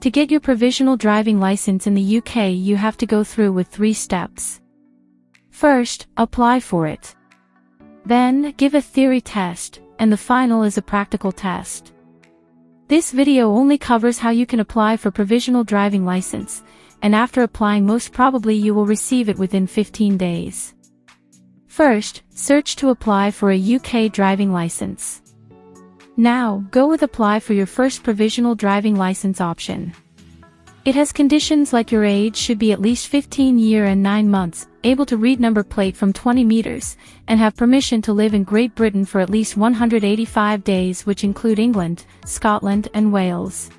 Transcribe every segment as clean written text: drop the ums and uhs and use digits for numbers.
To get your provisional driving license in the UK, you have to go through with 3 steps. First, apply for it. Then, give a theory test, and the final is a practical test. This video only covers how you can apply for provisional driving license, and after applying most probably you will receive it within 15 days. First, search to apply for a UK driving license. Now, go with apply for your first provisional driving license option. It has conditions like your age should be at least 15 years and 9 months, able to read number plate from 20 meters, and have permission to live in Great Britain for at least 185 days, which include England, Scotland and Wales.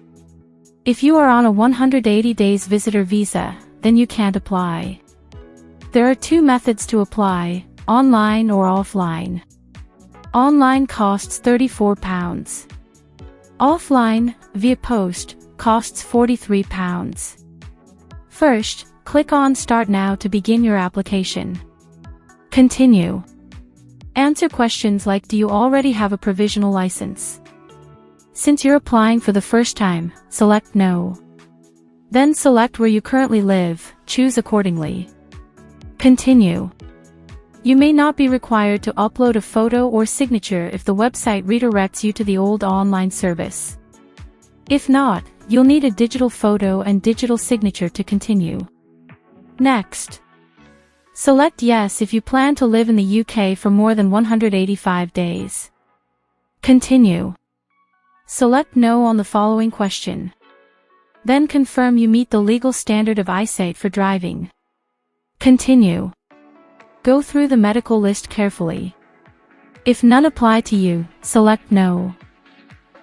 If you are on a 180 days visitor visa, then you can't apply. There are 2 methods to apply, online or offline. Online costs £34. Offline, via post, costs £43. First, click on Start Now to begin your application. Continue. Answer questions like do you already have a provisional license? Since you're applying for the first time, select No. Then select where you currently live, choose accordingly. Continue. You may not be required to upload a photo or signature if the website redirects you to the old online service. If not, you'll need a digital photo and digital signature to continue. Next. Select Yes if you plan to live in the UK for more than 185 days. Continue. Select No on the following question. Then confirm you meet the legal standard of eyesight for driving. Continue. Go through the medical list carefully. If none apply to you, select No.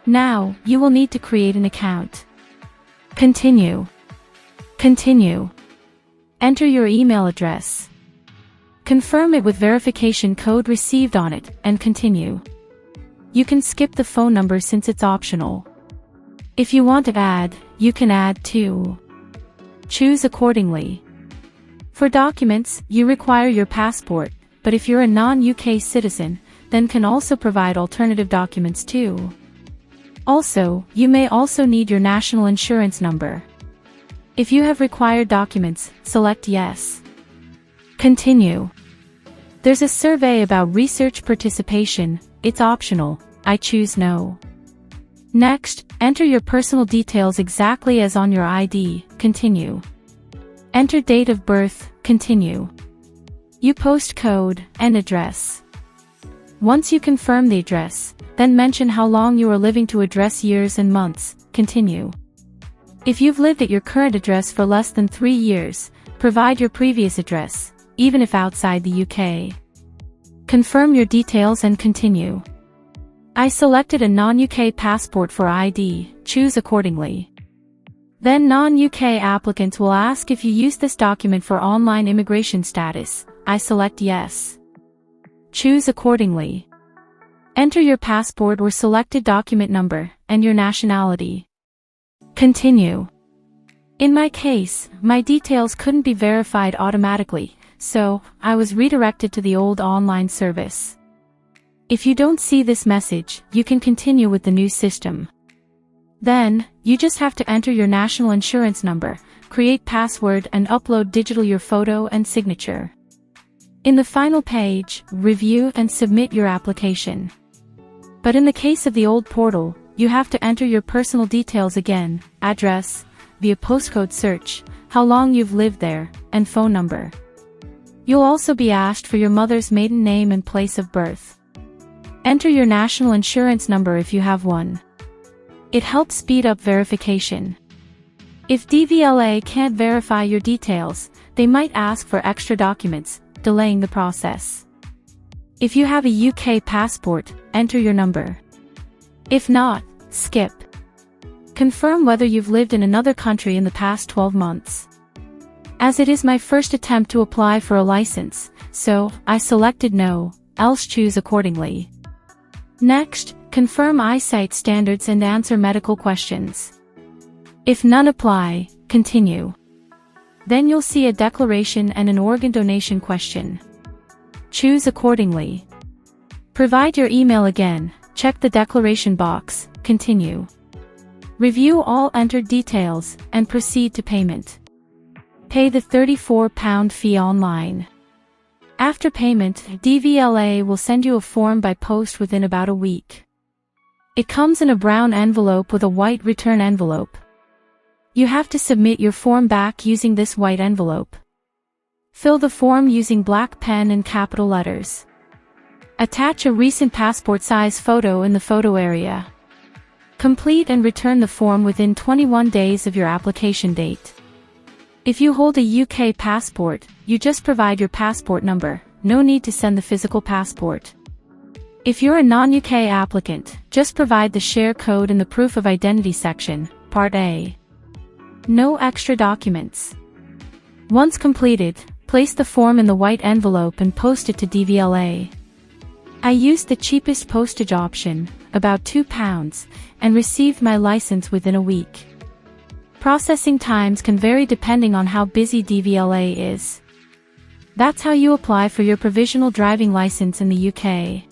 Now, you will need to create an account. Continue. Continue. Enter your email address. Confirm it with verification code received on it, and continue. You can skip the phone number since it's optional. If you want to add, you can add too. Choose accordingly. For documents, you require your passport, but if you're a non-UK citizen, then can also provide alternative documents too. Also, you may also need your national insurance number. If you have required documents, select Yes. Continue. There's a survey about research participation, it's optional, I choose No. Next, enter your personal details exactly as on your ID, continue. Enter date of birth, continue. You postcode and address. Once you confirm the address, then mention how long you are living to address years and months, continue. If you've lived at your current address for less than 3 years, provide your previous address, even if outside the UK. Confirm your details and continue. I selected a non-UK passport for ID, choose accordingly. Then non-UK applicants will ask if you use this document for online immigration status, I select Yes. Choose accordingly. Enter your passport or selected document number, and your nationality. Continue. In my case, my details couldn't be verified automatically, so I was redirected to the old online service. If you don't see this message, you can continue with the new system. Then, you just have to enter your national insurance number, create password and upload digital your photo and signature. In the final page, review and submit your application. But in the case of the old portal, you have to enter your personal details again, address, via postcode search, how long you've lived there, and phone number. You'll also be asked for your mother's maiden name and place of birth. Enter your national insurance number if you have one. It helps speed up verification. If DVLA can't verify your details, they might ask for extra documents, delaying the process. If you have a UK passport, enter your number. If not, skip. Confirm whether you've lived in another country in the past 12 months. As it is my first attempt to apply for a license, so I selected No, else choose accordingly. Next, confirm eyesight standards and answer medical questions. If none apply, continue. Then you'll see a declaration and an organ donation question. Choose accordingly. Provide your email again, check the declaration box, continue. Review all entered details, and proceed to payment. Pay the £34 fee online. After payment, DVLA will send you a form by post within about a week. It comes in a brown envelope with a white return envelope. You have to submit your form back using this white envelope. Fill the form using black pen and capital letters. Attach a recent passport size photo in the photo area. Complete and return the form within 21 days of your application date. If you hold a UK passport, you just provide your passport number, no need to send the physical passport. If you're a non-UK applicant, just provide the share code in the Proof of Identity section, Part A. No extra documents. Once completed, place the form in the white envelope and post it to DVLA. I used the cheapest postage option, about £2, and received my license within a week. Processing times can vary depending on how busy DVLA is. That's how you apply for your provisional driving license in the UK.